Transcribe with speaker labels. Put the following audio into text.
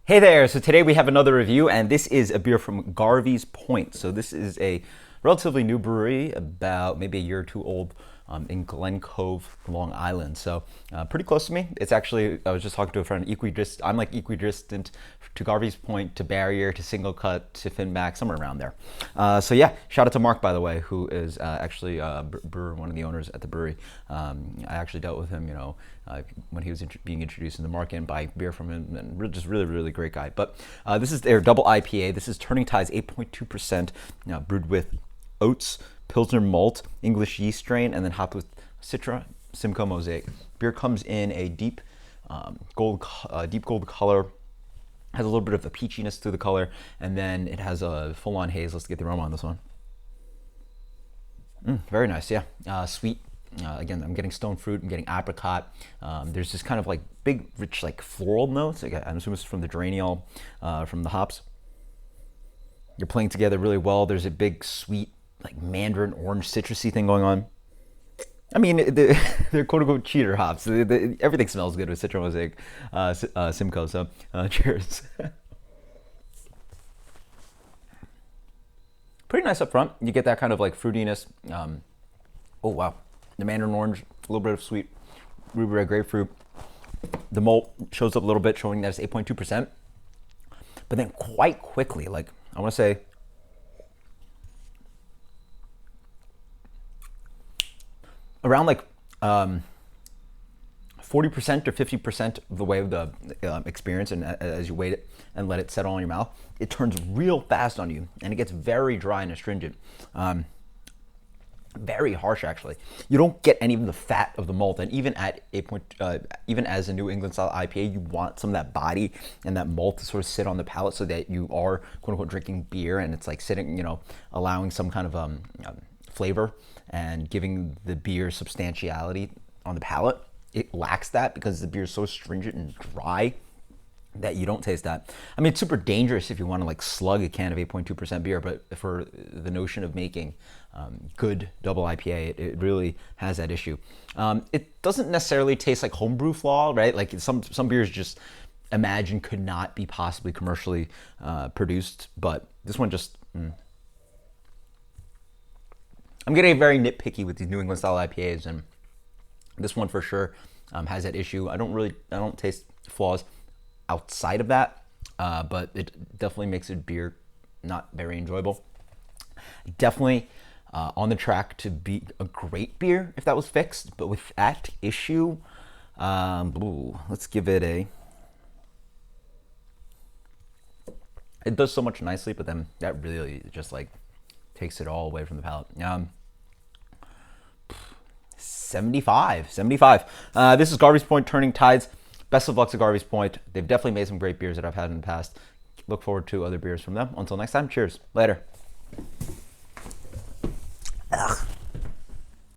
Speaker 1: Hey there, so today we have another review, and this is a beer from Garvies Point. So this is a relatively new brewery, about maybe a year or two old, in Glen Cove, Long Island. So pretty close to me. It's actually, I was just talking to a friend, I'm like equidistant to Garvies Point, to Barrier, to Single Cut, to Finback, somewhere around there. So yeah, shout out to Mark, by the way, who is actually a brewer, one of the owners at the brewery. I actually dealt with him, when he was being introduced in the market, and buying beer from him, and just really great guy. But this is their double IPA. This is Turning Tides 8.2%, brewed with oats, Pilsner malt, English yeast strain, and then hopped with Citra, Simcoe Mosaic. Beer comes in a deep gold color, has a little bit of a peachiness to the color, and then it has a full-on haze. Let's get the aroma on this one. Very nice, yeah. Sweet. Again, I'm getting stone fruit, I'm getting apricot. There's this kind of like big, rich, like floral notes. Like, I'm assuming it's from the geraniol, from the hops. You're playing together really well. There's a big, sweet, like mandarin orange citrusy thing going on. I mean, they're quote-unquote cheater hops. Everything smells good with Citra Mosaic, Simcoe, so cheers. Pretty nice up front. You get that kind of like fruitiness. Oh, wow. The mandarin orange, a little bit of sweet ruby red grapefruit. The malt shows up a little bit, showing that it's 8.2%. But then quite quickly, like I want to say, around like 40% or 50% of the way of the experience, and as you wait it and let it settle on your mouth, it turns real fast on you, and it gets very dry and astringent. Very harsh, actually. You don't get any of the fat of the malt, and even at even as a New England style IPA, you want some of that body and that malt to sort of sit on the palate, so that you are quote unquote drinking beer, and it's like sitting, allowing some kind of flavor and giving the beer substantiality on the palate. It lacks that because the beer is so stringent and dry that you don't taste that. I mean, it's super dangerous if you want to like slug a can of 8.2% beer, but for the notion of making good double IPA, it really has that issue. It doesn't necessarily taste like homebrew flaw, right? Like some beers just imagine could not be possibly commercially produced, but this one just, I'm getting very nitpicky with these New England style IPAs, and this one for sure has that issue. I don't taste flaws outside of that, but it definitely makes a beer not very enjoyable. Definitely on the track to be a great beer if that was fixed, but with that issue, let's give it a, it does so much nicely, but then that really just like takes it all away from the palate. 75. This is Garvies Point Turning Tides. Best of luck to Garvies Point. They've definitely made some great beers that I've had in the past. Look forward to other beers from them. Until next time, cheers. Later. Ugh.